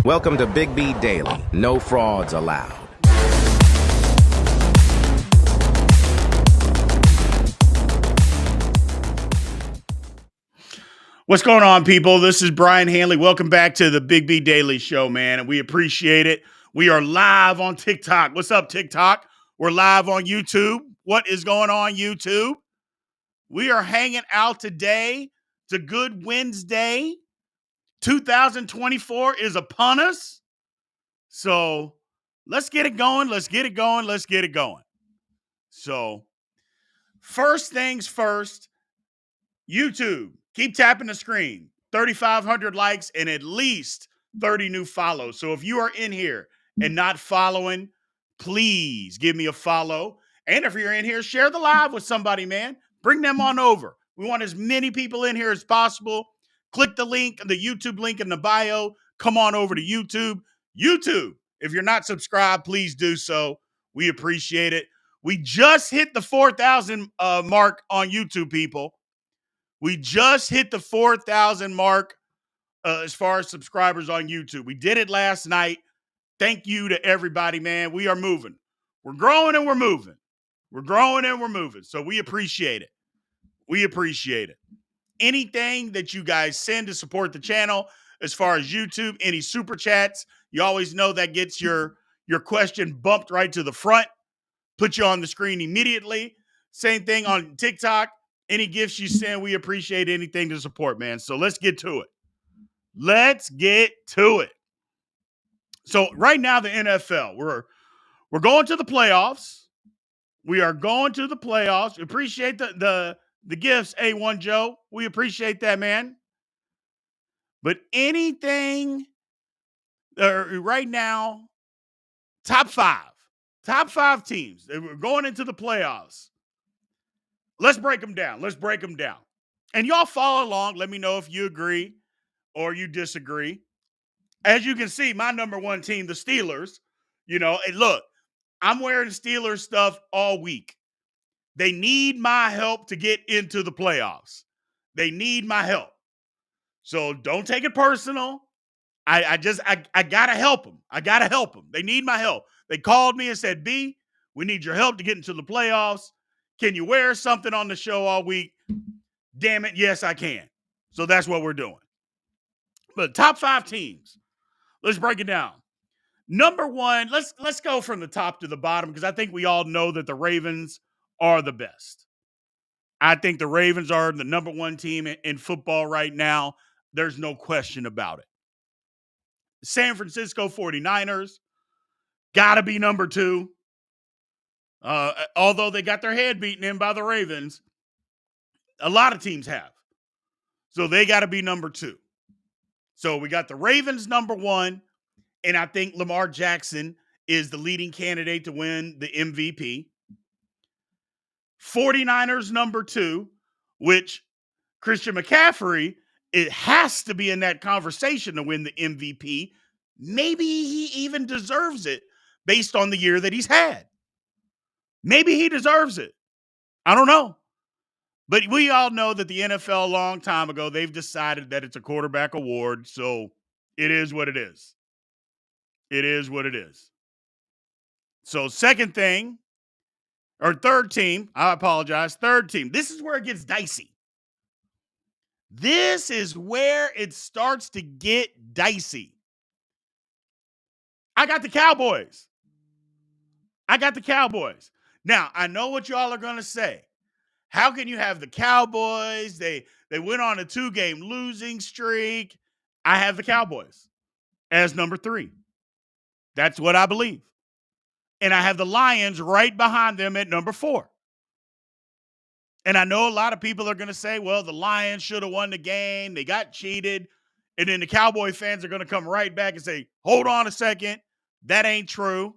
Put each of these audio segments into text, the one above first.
Welcome to Big B Daily. No frauds allowed. What's going on, people? This is Brien Hanley. Welcome back to the Big B Daily Show, man. And we appreciate it. We are live on TikTok. What's up, TikTok? We're live on YouTube. What is going on, YouTube? We are hanging out today. It's a good Wednesday. 2024 is upon us. So let's get it going. Let's get it going. Let's get it going. So first things first, YouTube, keep tapping the screen. 3,500 likes and at least 30 new follows. So if you are in here and not following, please give me a follow. And if you're in here, share the live with somebody, man. Bring them on over. We want as many people in here as possible. Click the link, the YouTube link in the bio. Come on over to YouTube. YouTube, if you're not subscribed, please do so. We appreciate it. We just hit the 4,000 mark on YouTube, people. We just hit the 4,000 mark as far as subscribers on YouTube. We did it last night. Thank you to everybody, man. We are moving. We're growing and we're moving. We're growing and we're moving. So we appreciate it. We appreciate it. Anything that you guys send to support the channel as far as YouTube, any super chats, you always know that gets your question bumped right to the front, put you on the screen immediately. Same thing on TikTok. Any gifts you send, we appreciate anything to support, man. So let's get to it. Let's get to it. So right now, the NFL, we're going to the playoffs. We are going to the playoffs. We appreciate the gifts, A1 Joe. We appreciate that, man. But anything right now, top five teams. We're going into the playoffs. Let's break them down. Let's break them down. And y'all follow along. Let me know if you agree or you disagree. As you can see, my number one team, the Steelers, and look, I'm wearing Steelers stuff all week. They need my help to get into the playoffs. They need my help. So don't take it personal. I got to help them. I got to help them. They need my help. They called me and said, B, we need your help to get into the playoffs. Can you wear something on the show all week? Damn it, yes, I can. So that's what we're doing. But top five teams. Let's break it down. Number one, let's go from the top to the bottom because I think we all know that the Ravens are the best. I think the Ravens are the number one team in football right now. There's no question about it. San Francisco 49ers, got to be number two. Although they got their head beaten in by the Ravens, a lot of teams have. So they got to be number two. So we got the Ravens number one, and I think Lamar Jackson is the leading candidate to win the MVP. 49ers number two, which Christian McCaffrey, it has to be in that conversation to win the MVP. Maybe he even deserves it based on the year that he's had. Maybe he deserves it. I don't know. But we all know that the NFL a long time ago, they've decided that it's a quarterback award. So it is what it is. It is what it is. So third team, I apologize, third team. This is where it gets dicey. This is where it starts to get dicey. I got the Cowboys. Now, I know what y'all are going to say. How can you have the Cowboys? They went on a 2-game losing streak. I have the Cowboys as number three. That's what I believe. And I have the Lions right behind them at number four. And I know a lot of people are going to say, well, the Lions should have won the game. They got cheated. And then the Cowboy fans are going to come right back and say, hold on a second. That ain't true.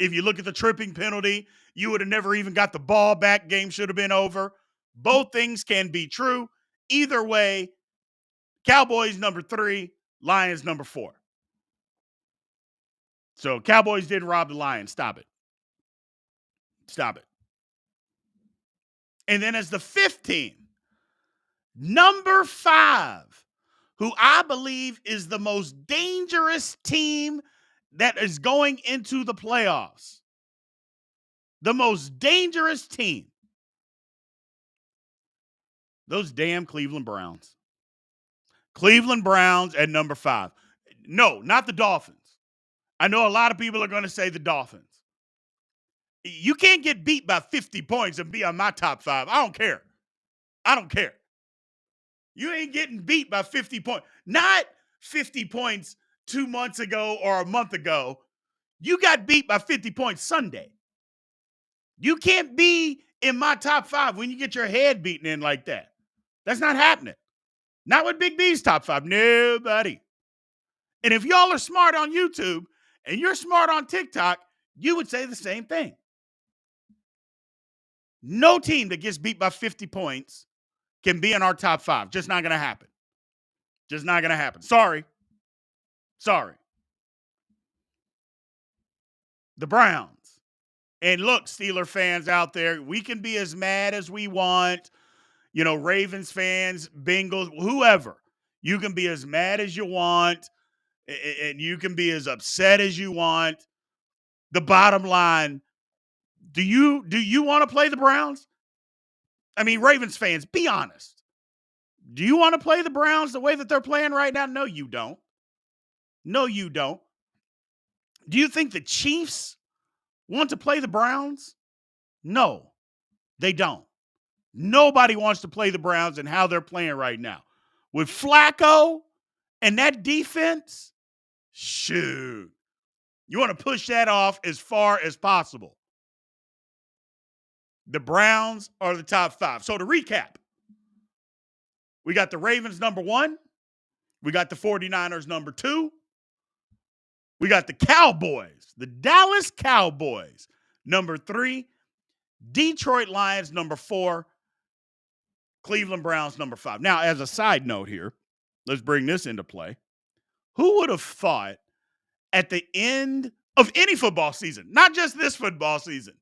If you look at the tripping penalty, you would have never even got the ball back. Game should have been over. Both things can be true. Either way, Cowboys number three, Lions number four. So Cowboys didn't rob the Lions. Stop it. And then as the fifth team, number 5, who I believe is the most dangerous team that is going into the playoffs. The most dangerous team. Those damn Cleveland Browns. Cleveland Browns at number 5. No, not the Dolphins. I know a lot of people are going to say the Dolphins. You can't get beat by 50 points and be on my top 5. I don't care. I don't care. You ain't getting beat by 50 points. Not 50 points 2 months ago or a month ago. You got beat by 50 points Sunday. You can't be in my top 5 when you get your head beaten in like that. That's not happening. Not with Big B's top 5. Nobody. And if y'all are smart on YouTube and you're smart on TikTok, you would say the same thing. No team that gets beat by 50 points can be in our top 5. Just not going to happen. Just not going to happen. Sorry. The Browns. And look, Steeler fans out there, we can be as mad as we want. You know, Ravens fans, Bengals, whoever. You can be as mad as you want, and you can be as upset as you want. The bottom line, do you want to play the Browns? I mean, Ravens fans, be honest. Do you want to play the Browns the way that they're playing right now? No, you don't. No, you don't. Do you think the Chiefs want to play the Browns? No, they don't. Nobody wants to play the Browns and how they're playing right now. With Flacco and that defense, shoot. You want to push that off as far as possible. The Browns are the top 5. So to recap, we got the Ravens number 1. We got the 49ers number 2. We got the Cowboys, the Dallas Cowboys, number 3. Detroit Lions, number 4. Cleveland Browns, number 5. Now, as a side note here, let's bring this into play. Who would have thought at the end of any football season, not just this football season,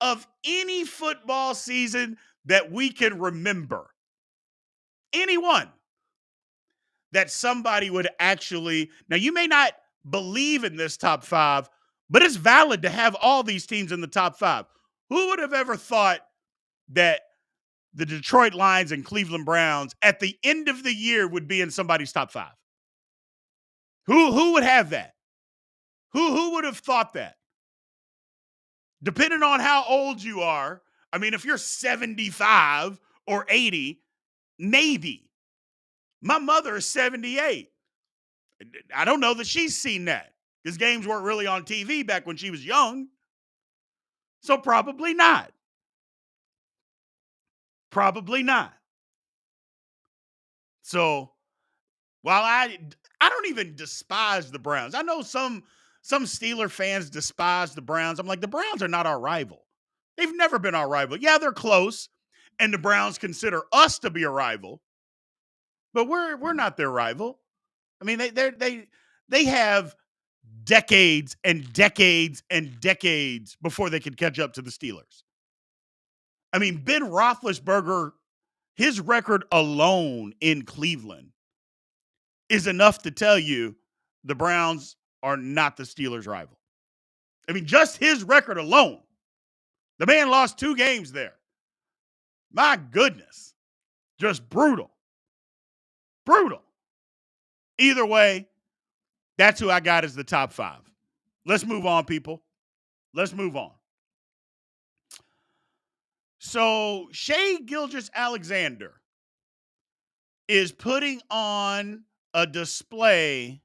of any football season that we can remember, anyone, that somebody would actually, now you may not believe in this top 5, but it's valid to have all these teams in the top 5. Who would have ever thought that the Detroit Lions and Cleveland Browns at the end of the year would be in somebody's top 5? Who would have that? Who would have thought that? Depending on how old you are, I mean, if you're 75 or 80, maybe. My mother is 78. I don't know that she's seen that because games weren't really on TV back when she was young. So probably not. Probably not. So while I don't even despise the Browns. I know some Steeler fans despise the Browns. I'm like, the Browns are not our rival. They've never been our rival. Yeah, they're close, and the Browns consider us to be a rival, but we're not their rival. I mean, they have decades and decades and decades before they could catch up to the Steelers. I mean, Ben Roethlisberger, his record alone in Cleveland is enough to tell you the Browns are not the Steelers' rival. I mean, just his record alone. The man lost 2 games there. My goodness. Just brutal. Brutal. Either way, that's who I got as the top 5. Let's move on, people. Let's move on. So Shai Gilgeous-Alexander is putting on a display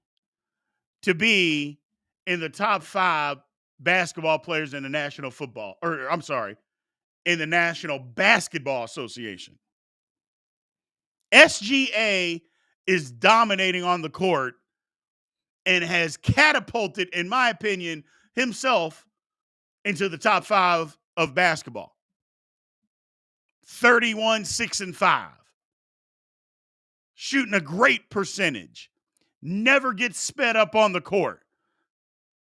to be in the top 5 basketball players in the National in the National Basketball Association. SGA is dominating on the court and has catapulted, in my opinion, himself into the top 5 of basketball. 31, 6, and 5. Shooting a great percentage. Never gets sped up on the court.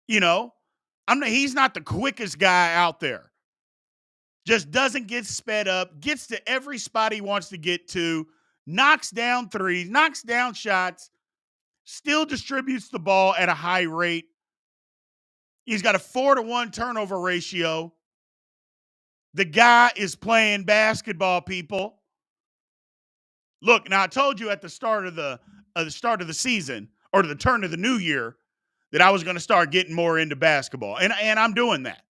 You know, he's not the quickest guy out there. Just doesn't get sped up, gets to every spot he wants to get to, knocks down threes, knocks down shots, still distributes the ball at a high rate. He's got a 4-to-1 turnover ratio. The guy is playing basketball, people. Look, now I told you at the start of the season, or the turn of the new year, that I was going to start getting more into basketball. And I'm doing that.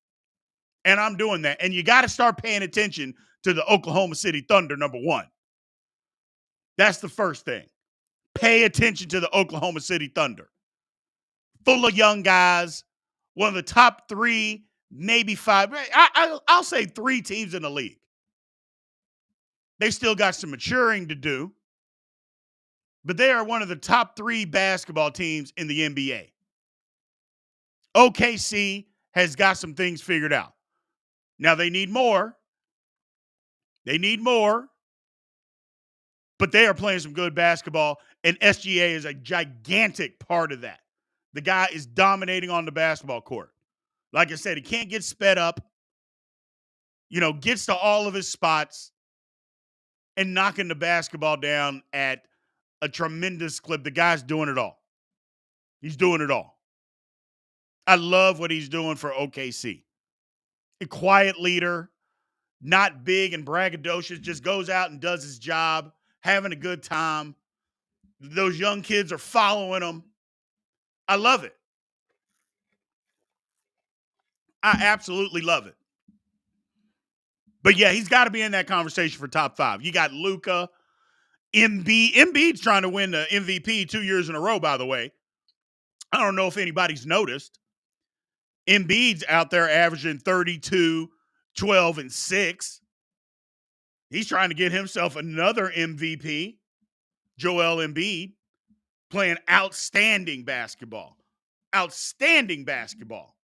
And you got to start paying attention to the Oklahoma City Thunder, number one. That's the first thing. Pay attention to the Oklahoma City Thunder. Full of young guys, one of the top 3, maybe 5. I'll say 3 teams in the league. They still got some maturing to do, but they are one of the top 3 basketball teams in the NBA. OKC has got some things figured out. Now they need more. But they are playing some good basketball, and SGA is a gigantic part of that. The guy is dominating on the basketball court. Like I said, he can't get sped up, gets to all of his spots and knocking the basketball down at a tremendous clip. The guy's doing it all. He's doing it all. I love what he's doing for OKC. A quiet leader, not big and braggadocious, just goes out and does his job, having a good time. Those young kids are following him. I love it. I absolutely love it. But yeah, he's got to be in that conversation for top 5. You got Luka, Embiid. Embiid's trying to win the MVP 2 years in a row, by the way. I don't know if anybody's noticed. Embiid's out there averaging 32, 12, and 6. He's trying to get himself another MVP, Joel Embiid, playing outstanding basketball. Outstanding basketball.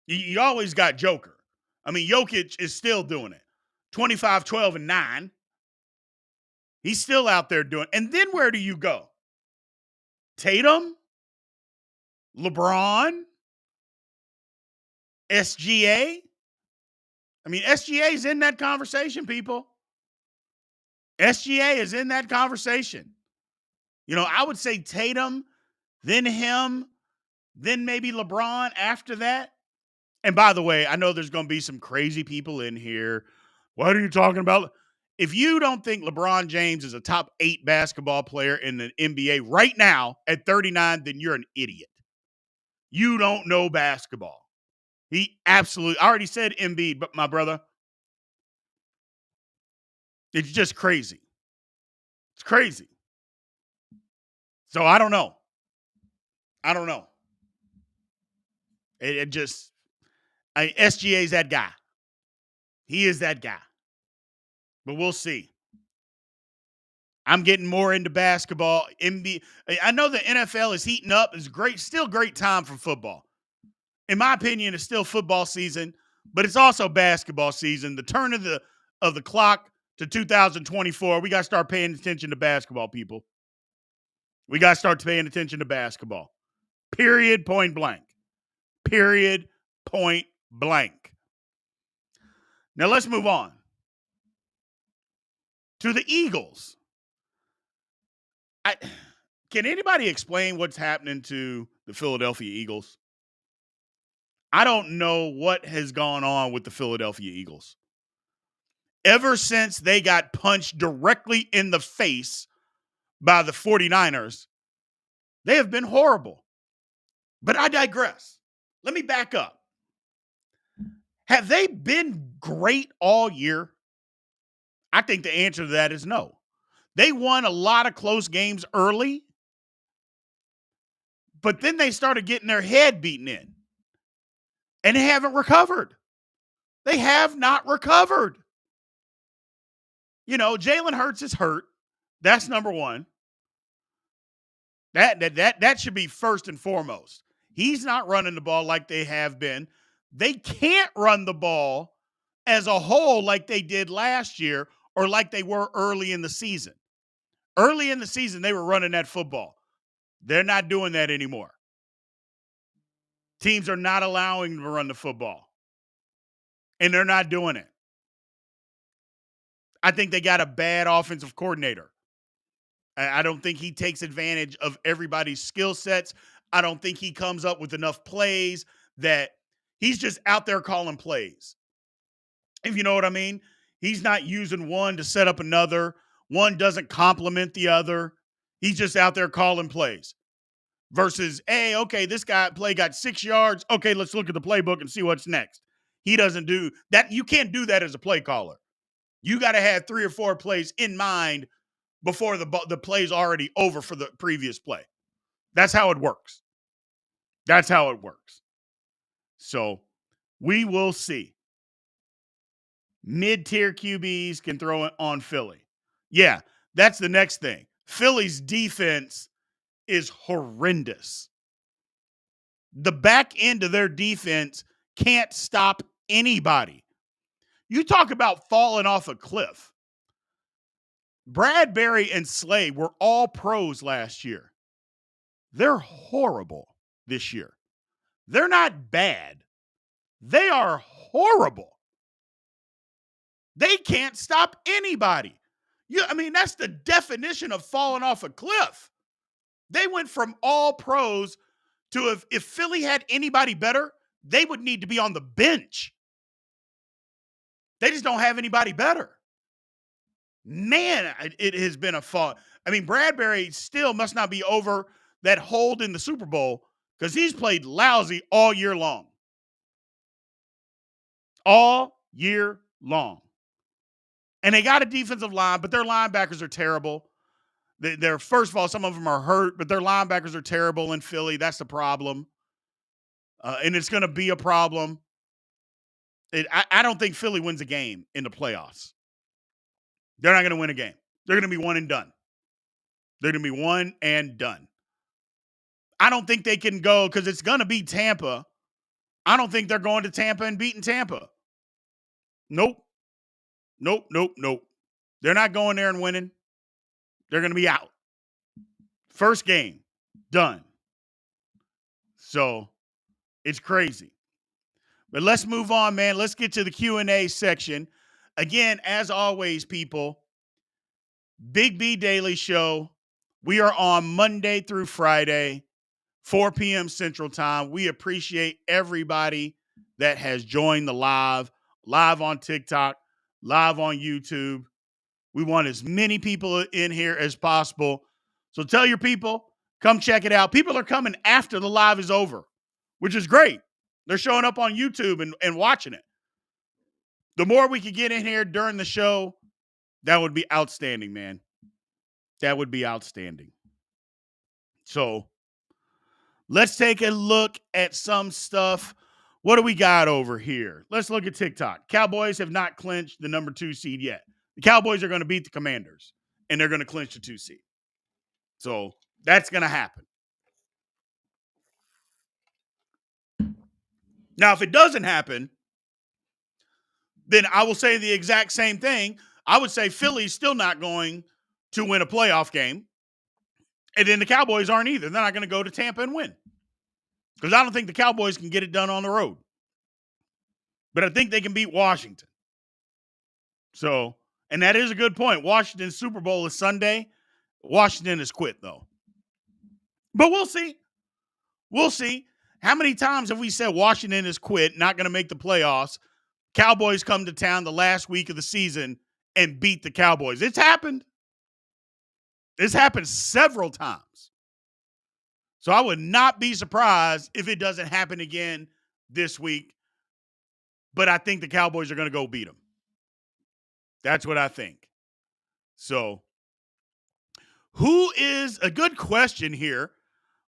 You always got Joker. I mean, Jokic is still doing it. 25, 12, and 9. He's still out there doing it. And then where do you go? Tatum? LeBron? SGA? I mean, SGA is in that conversation, people. SGA is in that conversation. I would say Tatum, then him, then maybe LeBron after that. And by the way, I know there's going to be some crazy people in here. What are you talking about? If you don't think LeBron James is a top 8 basketball player in the NBA right now at 39, then you're an idiot. You don't know basketball. He absolutely, I already said Embiid, but my brother, it's just crazy. It's crazy. So I don't know. SGA's that guy. He is that guy. But we'll see. I'm getting more into basketball. I know the NFL is heating up. It's great, still great time for football. In my opinion, it's still football season, but it's also basketball season. The turn of the clock to 2024, we got to start paying attention to basketball, people. We got to start paying attention to basketball. Period, point blank. Period, point blank. Now let's move on to the Eagles. Can anybody explain what's happening to the Philadelphia Eagles? I don't know what has gone on with the Philadelphia Eagles. Ever since they got punched directly in the face by the 49ers, they have been horrible. But I digress. Let me back up. Have they been great all year? I think the answer to that is no. They won a lot of close games early, but then they started getting their head beaten in. And they haven't recovered. They have not recovered. Jalen Hurts is hurt. That's number one. That should be first and foremost. He's not running the ball like they have been. They can't run the ball as a whole like they did last year or like they were early in the season. Early in the season, they were running that football. They're not doing that anymore. Teams are not allowing them to run the football. And they're not doing it. I think they got a bad offensive coordinator. I don't think he takes advantage of everybody's skill sets. I don't think he comes up with enough plays that he's just out there calling plays. If you know what I mean, he's not using one to set up another. One doesn't complement the other. He's just out there calling plays. Versus, hey, okay, this guy play got 6 yards. Okay, let's look at the playbook and see what's next. He doesn't do that. You can't do that as a play caller. You got to have 3 or 4 plays in mind before the play's already over for the previous play. That's how it works. That's how it works. So we will see. Mid-tier QBs can throw it on Philly. Yeah, that's the next thing. Philly's defense is horrendous. The back end of their defense can't stop anybody. You talk about falling off a cliff. Bradbury and Slay were all pros last year. They're horrible this year. They're not bad. They are horrible. They can't stop anybody. That's the definition of falling off a cliff. They went from all pros to if Philly had anybody better, they would need to be on the bench. They just don't have anybody better. Man, it has been a fall. Bradbury still must not be over that hold in the Super Bowl because he's played lousy all year long. All year long. And they got a defensive line, but their linebackers are terrible. They're first of all, some of them are hurt, but their linebackers are terrible in Philly. That's the problem. And it's going to be a problem. I don't think Philly wins a game in the playoffs. They're not going to win a game. They're going to be one and done. They're going to be one and done. I don't think they can go because it's going to be Tampa. I don't think they're going to Tampa and beating Tampa. Nope. They're not going there and winning. They're going to be out. First game, done. So it's crazy. But let's move on, man. Let's get to the Q&A section. Again, as always, people, Big B Daily Show. We are on Monday through Friday, 4 p.m. Central Time. We appreciate everybody that has joined the live on TikTok, live on YouTube. We want as many people in here as possible. So tell your people, come check it out. People are coming after the live is over, which is great. They're showing up on YouTube and watching it. The more we could get in here during the show, that would be outstanding, man. That would be outstanding. So let's take a look at some stuff. What do we got over here? Let's look at TikTok. Cowboys have not clinched the number 2 seed yet. The Cowboys are going to beat the Commanders, and they're going to clinch the 2 seed. So that's going to happen. Now, if it doesn't happen, then I will say the exact same thing. I would say Philly's still not going to win a playoff game. And then the Cowboys aren't either. They're not going to go to Tampa and win. Because I don't think the Cowboys can get it done on the road. But I think they can beat Washington. So, and that is a good point. Washington's Super Bowl is Sunday. Washington has quit, though. But we'll see. We'll see. How many times have we said Washington has quit, not going to make the playoffs? Cowboys come to town the last week of the season and beat the Cowboys. It's happened. It's happened several times. So I would not be surprised if it doesn't happen again this week. But I think the Cowboys are going to go beat them. That's what I think. So, who is a good question here,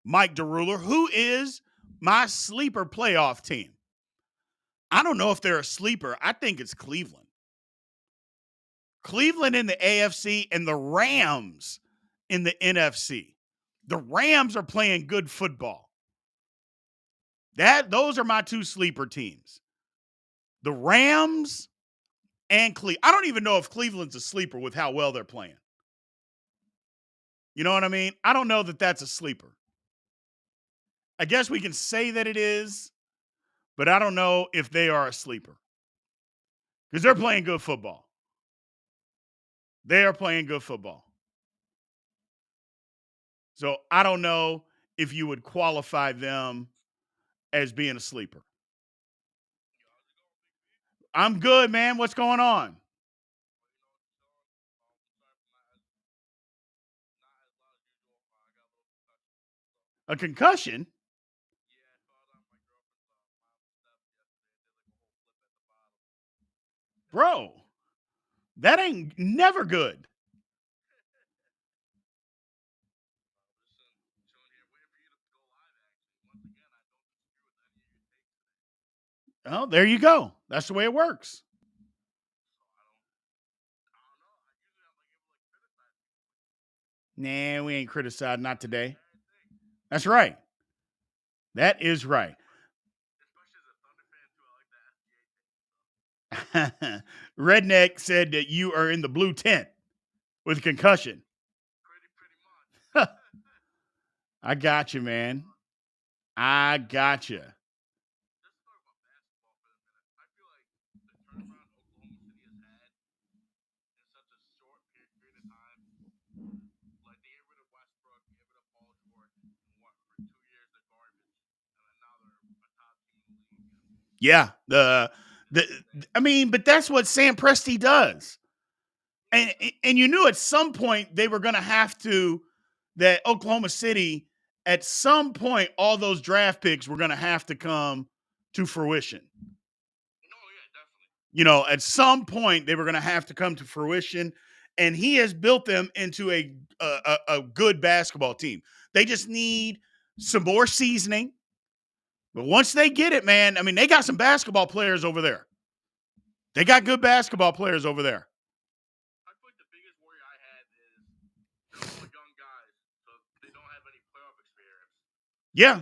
Mike DeRuler? Who is my sleeper playoff team? I don't know if they're a sleeper. I think it's Cleveland. Cleveland in the AFC and the Rams in the NFC. The Rams are playing good football. Those are my 2 sleeper teams. The Rams and Cleveland. I don't even know if Cleveland's a sleeper with how well they're playing. You know what I mean? I don't know that that's a sleeper. I guess we can say that it is, but I don't know if they are a sleeper. Because they're playing good football. They are playing good football. So I don't know if you would qualify them as being a sleeper. I'm good, man. What's going on? A concussion? Bro, that ain't never good. Oh, there you go. That's the way it works. Nah, we ain't criticized. Not today. That's right. That is right. Redneck said that you are in the blue tent with concussion. I got you, man. I got you. Yeah. The I mean, but that's what Sam Presti does. And you knew at some point they were going to have to that Oklahoma City at some point all those draft picks were going to have to come to fruition. You know, at some point they were going to have to come to fruition, and he has built them into a good basketball team. They just need some more seasoning. But once they get it, man, I mean, they got some basketball players over there. They got good basketball players over there. Yeah.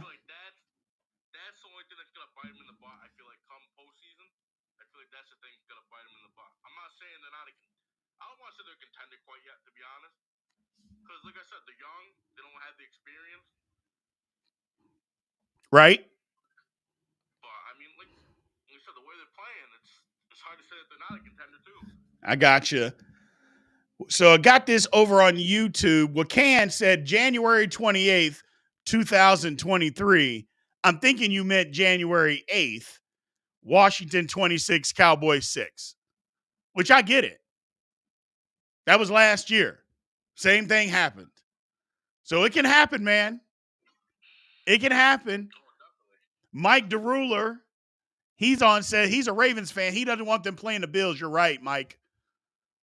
Right? I got you. So I got this over on YouTube. Wakan said January 28th, 2023. I'm thinking you meant January 8th. Washington 26, Cowboys 6, which I get it. That was last year. Same thing happened. So it can happen, man. It can happen. Mike DeRuler, he's on said he's a Ravens fan. He doesn't want them playing the Bills. You're right, Mike.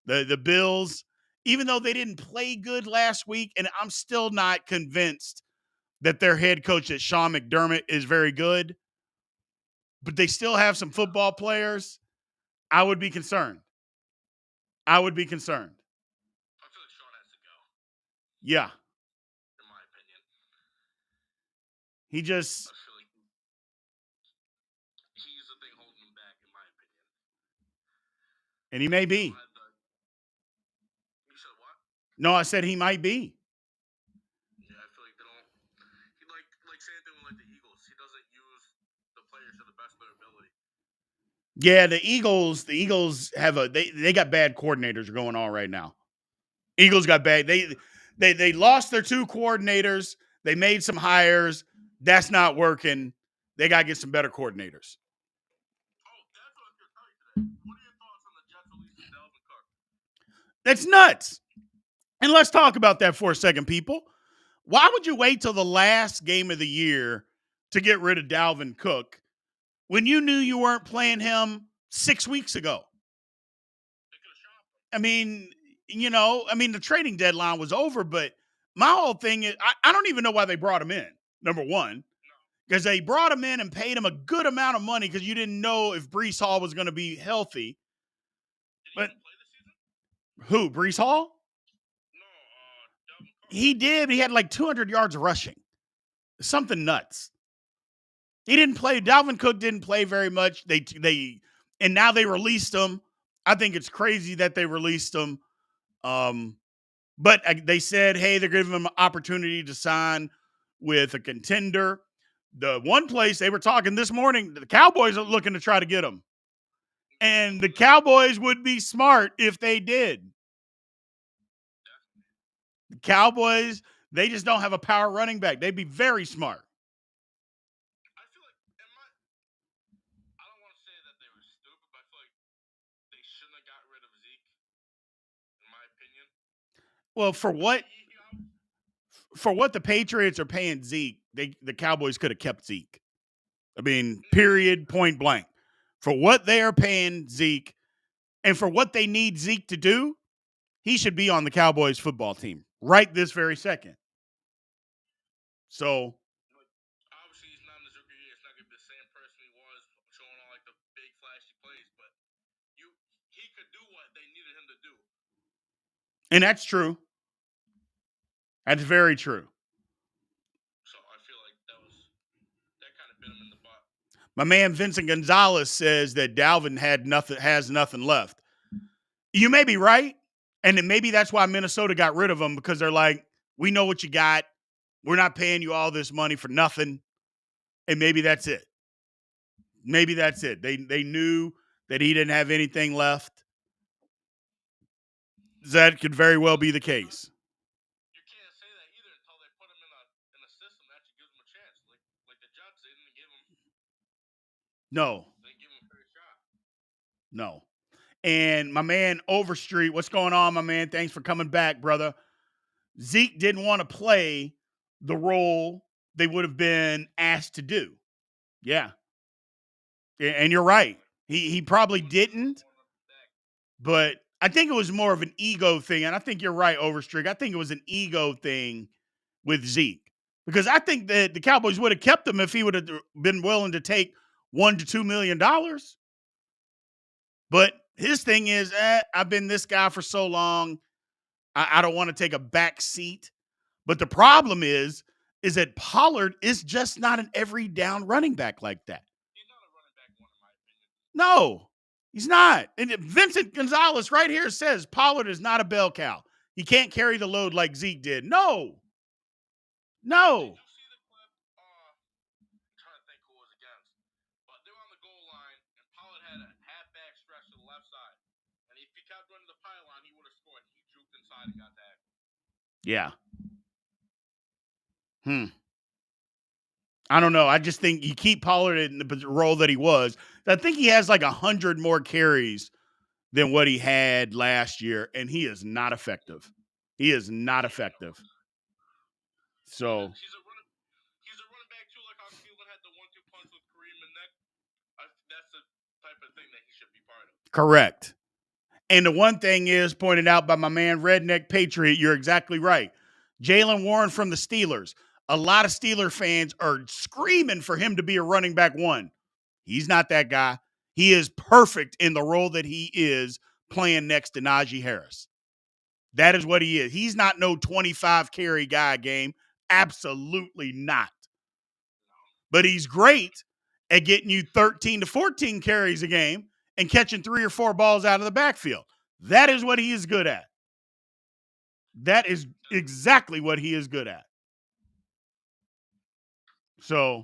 The Bills, even though they didn't play good last week, and I'm still not convinced that their head coach, that Sean McDermott, is very good, but they still have some football players. I would be concerned. I would be concerned. Yeah. He just and he may be. No, I said he might be. Yeah, the Eagles have they got bad coordinators going on right now. Eagles got bad. They lost their two coordinators. They made some hires. That's not working. They got to get some better coordinators. That's nuts. And let's talk about that for a second, people. Why would you wait till the last game of the year to get rid of Dalvin Cook when you knew you weren't playing him 6 weeks ago? I mean, the trading deadline was over, but my whole thing is I don't even know why they brought him in, number one, because they brought him in and paid him a good amount of money because you didn't know if Brees Hall was going to be healthy. But who, Brees Hall? He did. He had like 200 yards rushing. Something nuts. He didn't play. Dalvin Cook didn't play very much. And now they released him. I think it's crazy that they released him. But they said, hey, they're giving him an opportunity to sign with a contender. The one place they were talking this morning, the Cowboys are looking to try to get him. And the Cowboys would be smart if they did. The Cowboys, they just don't have a power running back. They'd be very smart. I feel like, I don't want to say that they were stupid, but I feel like they shouldn't have got rid of Zeke, in my opinion. Well, for what the Patriots are paying Zeke, the Cowboys could have kept Zeke. I mean, period, point blank. For what they are paying Zeke and for what they need Zeke to do, he should be on the Cowboys football team right this very second. So, Obviously, he's not in his rookie year. It's not going to be the same person he was, showing all like the big flashy plays. But he could do what they needed him to do. and that's true. That's very true. So I feel like that kind of bit him in the butt. My man Vincent Gonzalez says that Dalvin has nothing left. You may be right, and then maybe that's why Minnesota got rid of him, because they're like, we know what you got. We're not paying you all this money for nothing, and maybe that's it. Maybe that's it. They knew that he didn't have anything left. That could very well be the case. You can't say that either until they put him in a system that actually gives him a chance. Like the Jets, they didn't give him. No. They give him a fair shot. No. And my man Overstreet, what's going on, my man? Thanks for coming back, brother. Zeke didn't want to play the role they would have been asked to do. Yeah. And you're right. He probably didn't, but I think it was more of an ego thing. And I think you're right, Overstreet. I think it was an ego thing with Zeke, because I think that the Cowboys would have kept him if he would have been willing to take $1 to $2 million. But his thing is, I've been this guy for so long, I don't want to take a back seat. But the problem is that Pollard is just not an every down running back like that. He's not a running back one, in my opinion. No, he's not. And Vincent Gonzalez right here says Pollard is not a bell cow. He can't carry the load like Zeke did. No. Did you see the clip? I'm trying to think who it was against. But they were on the goal line, and Pollard had a halfback stretch to the left side. And if he kept running the pylon, he would have scored. He juked inside and got tackled. Yeah. I don't know. I just think you keep Pollard in the role that he was. I think he has like 100 more carries than what he had last year, and he is not effective. He is not effective. So he's a running back too, like how Cleveland had the 1-2 punch with Kareem and Nick. That's the type of thing that he should be part of. correct. And the one thing is pointed out by my man Redneck Patriot, you're exactly right. Jaylen Warren from the Steelers. A lot of Steeler fans are screaming for him to be a running back one. He's not that guy. He is perfect in the role that he is playing next to Najee Harris. That is what he is. He's not no 25 carry guy game. Absolutely not. But he's great at getting you 13 to 14 carries a game and catching 3 or 4 balls out of the backfield. That is what he is good at. That is exactly what he is good at. So, you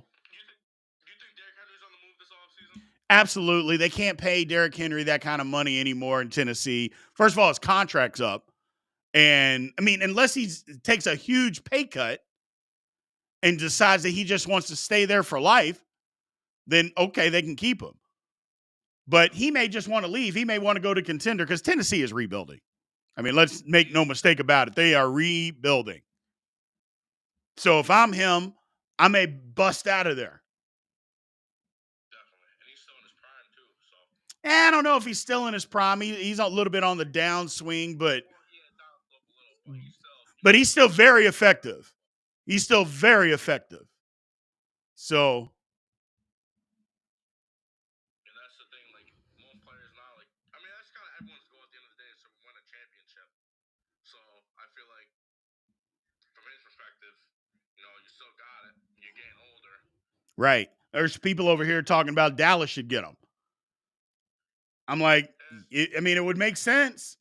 think Derrick Henry's on the move this offseason? Absolutely. They can't pay Derrick Henry that kind of money anymore in Tennessee. First of all, his contract's up. And, I mean, unless he takes a huge pay cut and decides that he just wants to stay there for life, then, okay, they can keep him. But he may just want to leave. He may want to go to contender because Tennessee is rebuilding. I mean, let's make no mistake about it. They are rebuilding. So if I'm him, I may bust out of there. Definitely. And he's still in his prime, too. So I don't know if he's still in his prime. He's a little bit on the downswing, but he's still very effective. He's still very effective. So. And that's the thing, like, most players now, like, I mean, that's kind of everyone's goal at the end of the day is to win a championship. So I feel like, from his perspective, you still got it. You're getting older. Right. There's people over here talking about Dallas should get him. I'm like, I mean, it would make sense.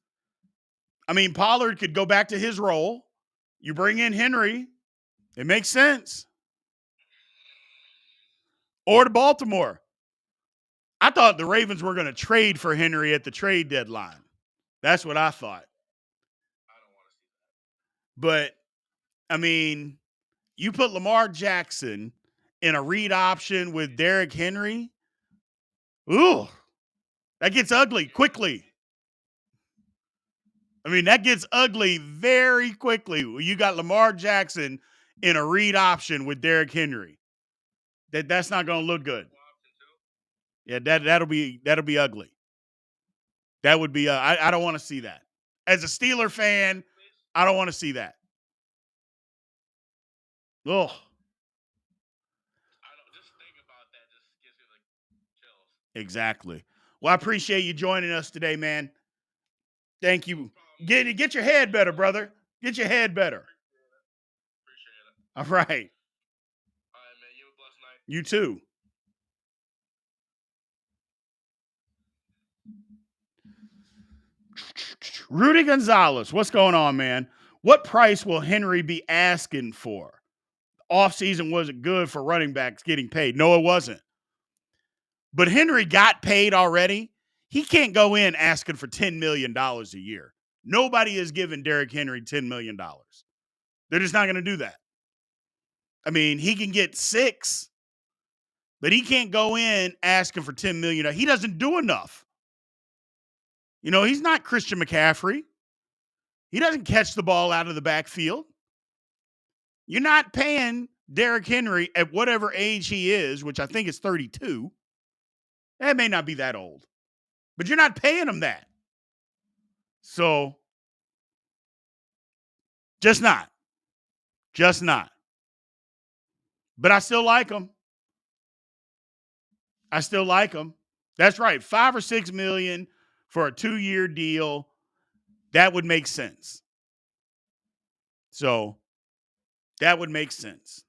I mean, Pollard could go back to his role. You bring in Henry. It makes sense. Or to Baltimore. I thought the Ravens were going to trade for Henry at the trade deadline. That's what I thought. I don't want to see But, I mean, you put Lamar Jackson in a read option with Derrick Henry, ooh, that gets ugly quickly. I mean, that gets ugly very quickly. You got Lamar Jackson in a read option with Derrick Henry. That's not going to look good. Yeah, that'll be ugly. That would be I don't want to see that. As a Steeler fan, I don't want to see that. Oh, I don't just think about that. Just gives me like chills. exactly. Well, I appreciate you joining us today, man. Thank you. Get your head better, brother. Get your head better. Appreciate it. All right. All right, man. You have a blessed night. You too. Rudy Gonzalez, what's going on, man? What price will Henry be asking for? Offseason wasn't good for running backs getting paid. No, it wasn't. But Henry got paid already. He can't go in asking for $10 million a year. Nobody is giving Derrick Henry $10 million. They're just not going to do that. I mean, he can get 6, but he can't go in asking for $10 million. He doesn't do enough. You know, he's not Christian McCaffrey. He doesn't catch the ball out of the backfield. You're not paying Derrick Henry at whatever age he is, which I think is 32. That may not be that old, but you're not paying him that. So, just not. Just not. But I still like him. I still like him. That's right. 5 or 6 million for a 2-year deal. That would make sense. So, that would make sense.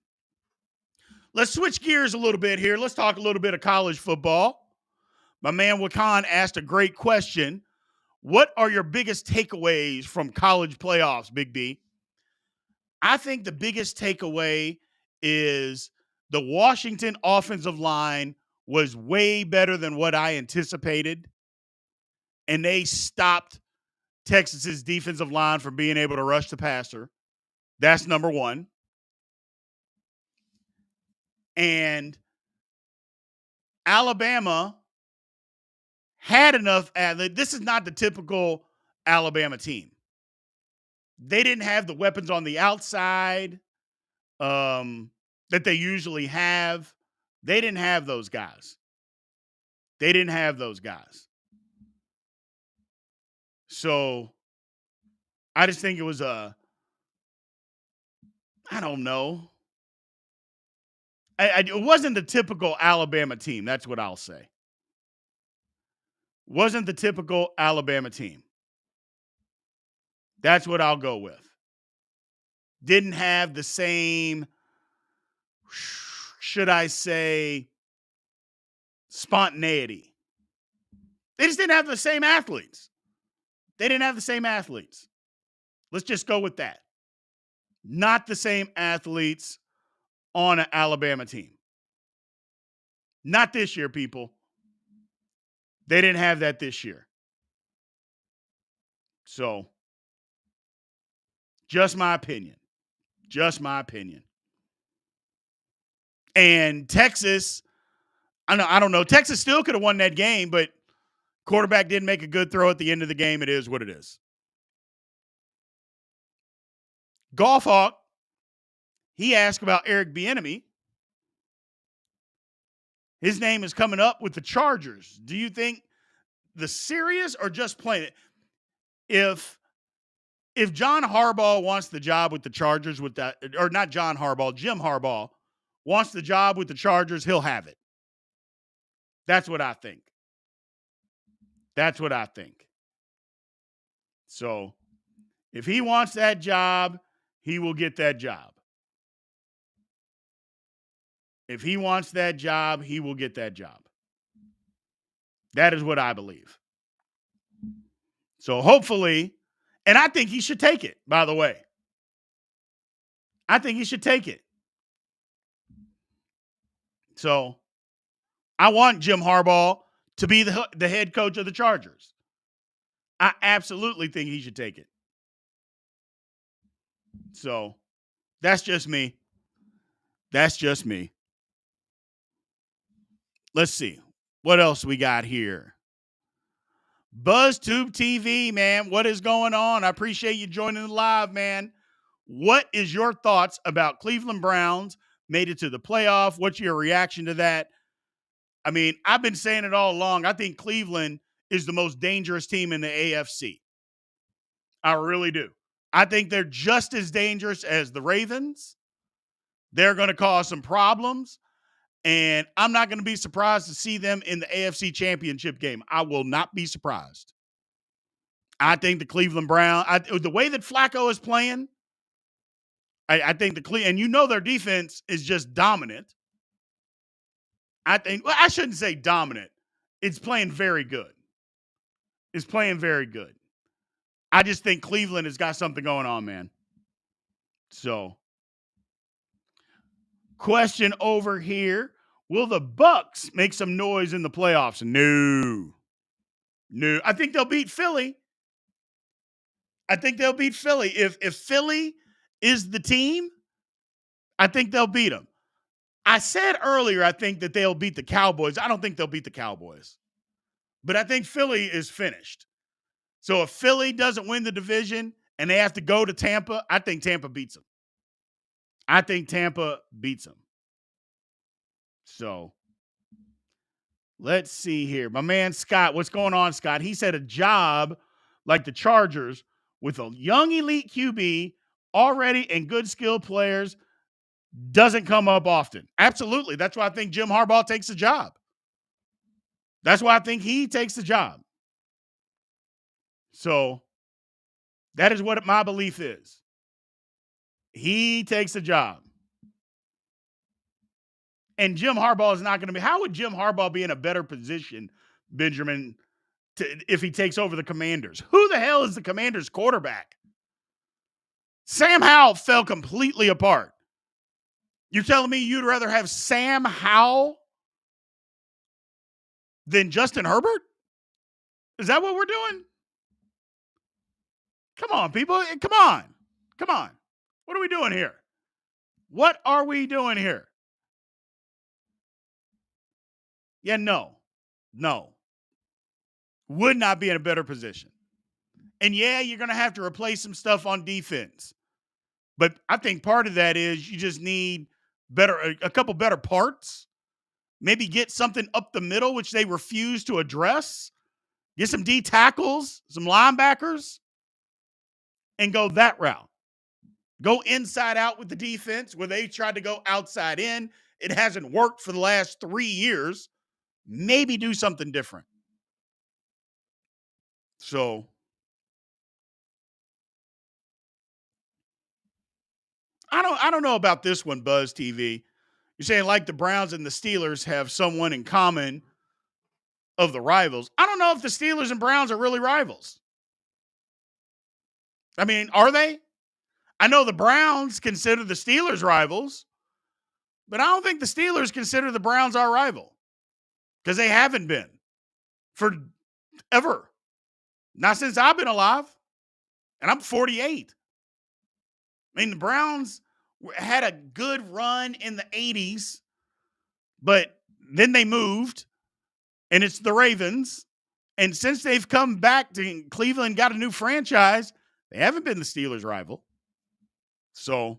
Let's switch gears a little bit here. Let's talk a little bit of college football. My man Wakan asked a great question. What are your biggest takeaways from college playoffs, Big B? I think the biggest takeaway is the Washington offensive line was way better than what I anticipated, and they stopped Texas's defensive line from being able to rush the passer. That's number one. And Alabama had enough. This is not the typical Alabama team. They didn't have the weapons on the outside that they usually have. They didn't have those guys. So I just think it was I don't know. It wasn't the typical Alabama team. That's what I'll say. Wasn't the typical Alabama team. That's what I'll go with. Didn't have the same, should I say, spontaneity. They just didn't have the same athletes. Let's just go with that. Not the same athletes on an Alabama team. Not this year, people. They didn't have that this year. So, just my opinion. And Texas, I don't know. Texas still could have won that game, but quarterback didn't make a good throw at the end of the game. It is what it is. Golf Hawk, he asked about Eric Bieniemy. His name is coming up with the Chargers. Do you think the serious or just playing it? If John Harbaugh wants the job with the Chargers with that, or not John Harbaugh, Jim Harbaugh wants the job with the Chargers, he'll have it. That's what I think. So, if he wants that job, he will get that job. That is what I believe. So hopefully, and I think he should take it, by the way. I think he should take it. So I want Jim Harbaugh to be the head coach of the Chargers. I absolutely think he should take it. So that's just me. That's just me. Let's see. What else we got here? BuzzTube TV, man. What is going on? I appreciate you joining the live, man. What is your thoughts about Cleveland Browns made it to the playoff? What's your reaction to that? I mean, I've been saying it all along. I think Cleveland is the most dangerous team in the AFC. I really do. I think they're just as dangerous as the Ravens. They're going to cause some problems. And I'm not going to be surprised to see them in the AFC Championship game. I will not be surprised. I think the Cleveland Browns, the way that Flacco is playing, I think and you know their defense is just dominant. I shouldn't say dominant. It's playing very good. It's playing very good. I just think Cleveland has got something going on, man. So, question over here. Will the Bucks make some noise in the playoffs? No. I think they'll beat Philly. If Philly is the team, I think they'll beat them. I said earlier, I think that they'll beat the Cowboys. I don't think they'll beat the Cowboys. But I think Philly is finished. So if Philly doesn't win the division and they have to go to Tampa, I think Tampa beats them. So let's see here. My man Scott, what's going on, Scott? He said a job like the Chargers with a young elite QB already and good skilled players doesn't come up often. Absolutely. That's why I think Jim Harbaugh takes the job. That's why I think he takes the job. So that is what my belief is. He takes the job. And Jim Harbaugh is not going to be. How would Jim Harbaugh be in a better position, Benjamin, if he takes over the Commanders? Who the hell is the Commanders' quarterback? Sam Howell fell completely apart. You're telling me you'd rather have Sam Howell than Justin Herbert? Is that what we're doing? Come on, people. Come on. What are we doing here? Yeah, no. Would not be in a better position. And yeah, you're going to have to replace some stuff on defense. But I think part of that is you just need a couple better parts. Maybe get something up the middle, which they refuse to address. Get some D tackles, some linebackers, and go that route. Go inside out with the defense where they tried to go outside in. It hasn't worked for the last 3 years. Maybe do something different. So I don't know about this one, Buzz TV. You're saying like the Browns and the Steelers have someone in common of the rivals. I don't know if the Steelers and Browns are really rivals. I mean, are they? I know the Browns consider the Steelers rivals, but I don't think the Steelers consider the Browns our rival because they haven't been forever. Not since I've been alive, and I'm 48. I mean, the Browns had a good run in the 80s, but then they moved, and it's the Ravens. And since they've come back to Cleveland, got a new franchise, they haven't been the Steelers' rival. So,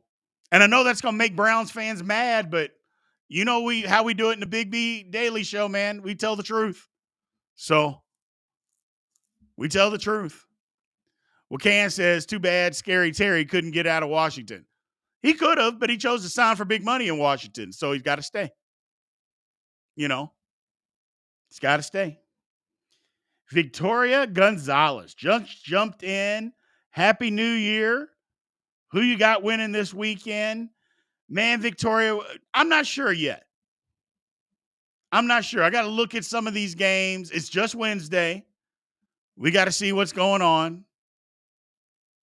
and I know that's going to make Browns fans mad, but you know how we do it in the Big B Daily Show, man. We tell the truth. So, we tell the truth. Well, Can says, too bad Scary Terry couldn't get out of Washington. He could have, but he chose to sign for big money in Washington, so he's got to stay. You know, he's got to stay. Victoria Gonzalez just jumped in. Happy New Year. Who you got winning this weekend? Man, Victoria, I'm not sure yet. I got to look at some of these games. It's just Wednesday. We got to see what's going on.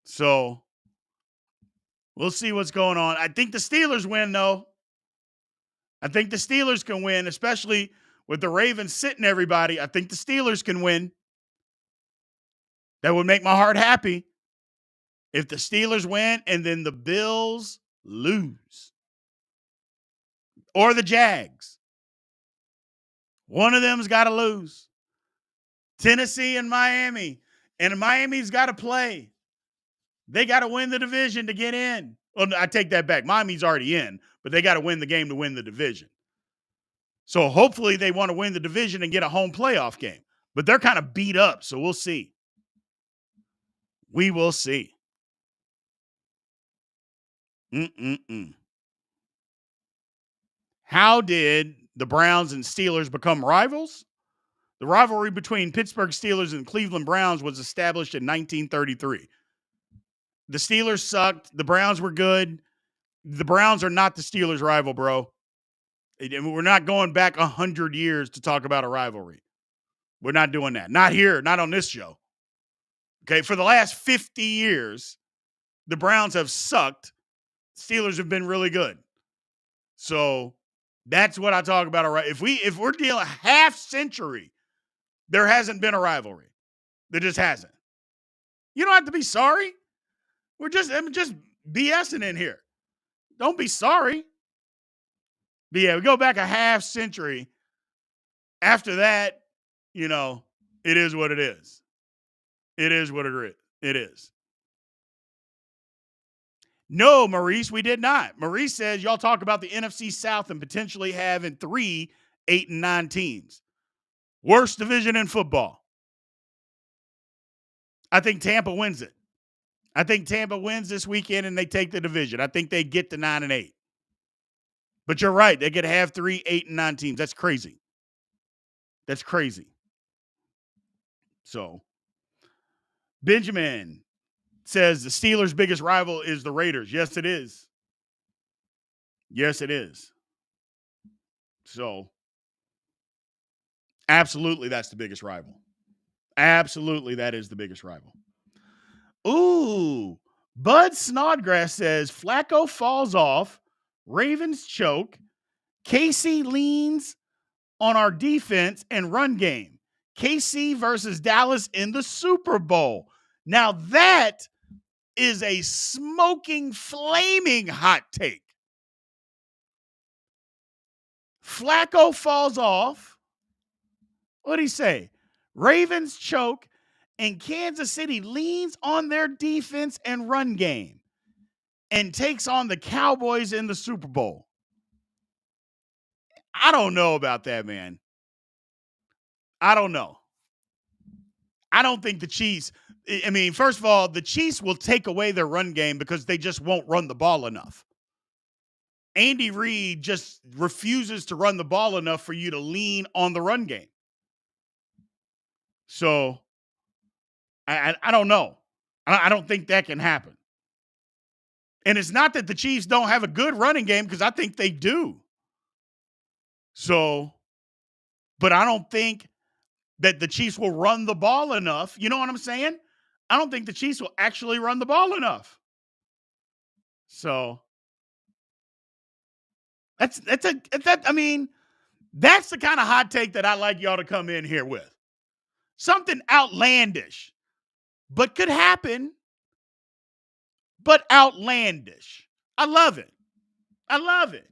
So we'll see what's going on. I think the Steelers win, though. I think the Steelers can win, especially with the Ravens sitting everybody. I think the Steelers can win. That would make my heart happy. If the Steelers win and then the Bills lose, or the Jags, one of them's got to lose. Tennessee and Miami's got to play. They got to win the division to get in. Well, I take that back. Miami's already in, but they got to win the game to win the division. So hopefully they want to win the division and get a home playoff game. But they're kind of beat up, so we'll see. We will see. How did the Browns and Steelers become rivals? The rivalry between Pittsburgh Steelers and Cleveland Browns was established in 1933. The Steelers sucked. The Browns were good. The Browns are not the Steelers' rival, bro. We're not going back 100 years to talk about a rivalry. We're not doing that. Not here. Not on this show. Okay, for the last 50 years, the Browns have sucked. Steelers have been really good. So that's what I talk about. If we're dealing half century, there hasn't been a rivalry. There just hasn't. You don't have to be sorry. I'm just BSing in here. Don't be sorry. But yeah, we go back a half century. After that, it is what it is. It is what it is. No, Maurice, we did not. Maurice says y'all talk about the NFC South and potentially having 3 8-9 teams. Worst division in football. I think Tampa wins it. I think Tampa wins this weekend and they take the division. I think they get to 9-8. But you're right. They could have 3 8-9 teams. That's crazy. That's crazy. So, Benjamin says the Steelers' biggest rival is the Raiders. Yes, it is. Yes, it is. So, absolutely, that's the biggest rival. Absolutely, that is the biggest rival. Ooh, Bud Snodgrass says Flacco falls off, Ravens choke, KC leans on our defense and run game. KC versus Dallas in the Super Bowl. Now that is a smoking, flaming hot take. Flacco falls off. What'd he say? Ravens choke and Kansas City leans on their defense and run game and takes on the Cowboys in the Super Bowl. I don't know about that, man. I don't know. I don't think the Chiefs, first of all, the Chiefs will take away their run game because they just won't run the ball enough. Andy Reid just refuses to run the ball enough for you to lean on the run game. So, I don't know. I don't think that can happen. And it's not that the Chiefs don't have a good running game because I think they do. So, but I don't think that the Chiefs will run the ball enough. You know what I'm saying? I don't think the Chiefs will actually run the ball enough. So that's the kind of hot take that I like y'all to come in here with. Something outlandish, but could happen, but outlandish. I love it. I love it.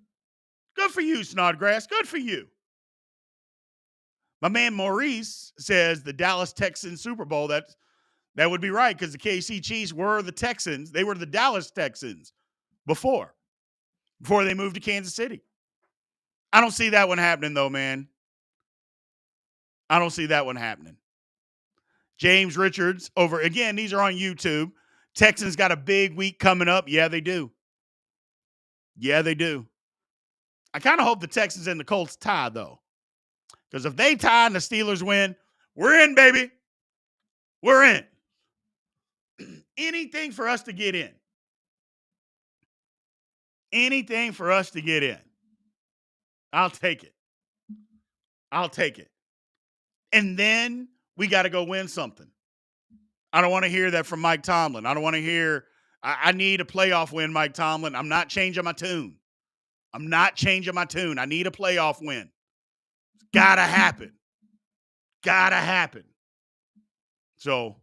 Good for you, Snodgrass. Good for you. My man Maurice says the Dallas Texans Super Bowl. That would be right because the KC Chiefs were the Texans. They were the Dallas Texans before they moved to Kansas City. I don't see that one happening, though, man. I don't see that one happening. James Richards over, again, these are on YouTube. Texans got a big week coming up. Yeah, they do. Yeah, they do. I kind of hope the Texans and the Colts tie, though. Because if they tie and the Steelers win, we're in, baby. We're in. Anything for us to get in. Anything for us to get in. I'll take it. I'll take it. And then we got to go win something. I don't want to hear that from Mike Tomlin. I don't want to hear, I need a playoff win, Mike Tomlin. I'm not changing my tune. I need a playoff win. It's gotta happen. So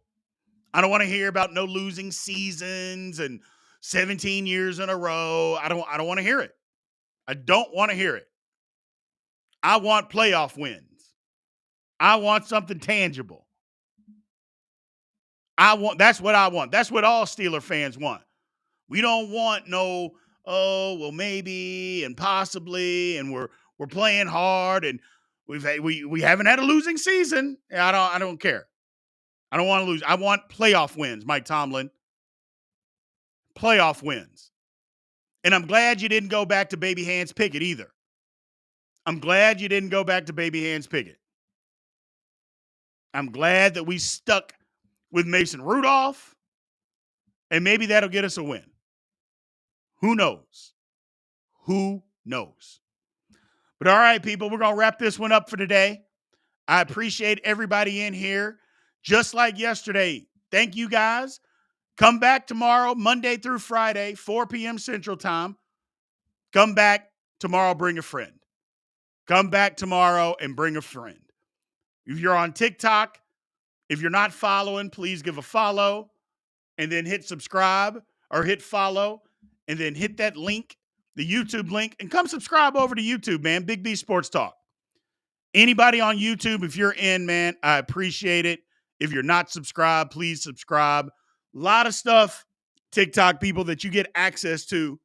I don't want to hear about no losing seasons and 17 years in a row. I don't want to hear it. I don't want to hear it. I want playoff wins. I want something tangible. That's what I want. That's what all Steeler fans want. We don't want no, oh, well, maybe and possibly, and we're playing hard and we haven't had a losing season. I don't care. I don't want to lose. I want playoff wins, Mike Tomlin. Playoff wins. And I'm glad you didn't go back to Baby Hands Pickett either. I'm glad you didn't go back to Baby Hands Pickett. I'm glad that we stuck with Mason Rudolph, and maybe that'll get us a win. Who knows? Who knows? But all right, people, we're going to wrap this one up for today. I appreciate everybody in here. Just like yesterday, thank you guys. Come back tomorrow, Monday through Friday, 4 p.m. Central Time. Come back tomorrow, bring a friend. Come back tomorrow and bring a friend. If you're on TikTok, if you're not following, please give a follow and then hit subscribe or hit follow and then hit that link, the YouTube link, and come subscribe over to YouTube, man. Big B Sports Talk. Anybody on YouTube, if you're in, man, I appreciate it. If you're not subscribed, please subscribe. A lot of stuff, TikTok people, that you get access to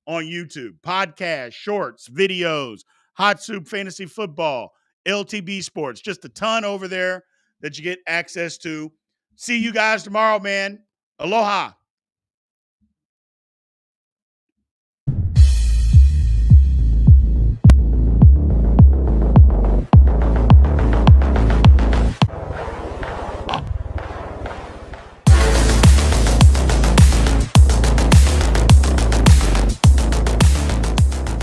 on YouTube. Podcasts, shorts, videos, Hot Soup Fantasy Football, LTB Sports. Just a ton over there that you get access to. See you guys tomorrow, man. Aloha.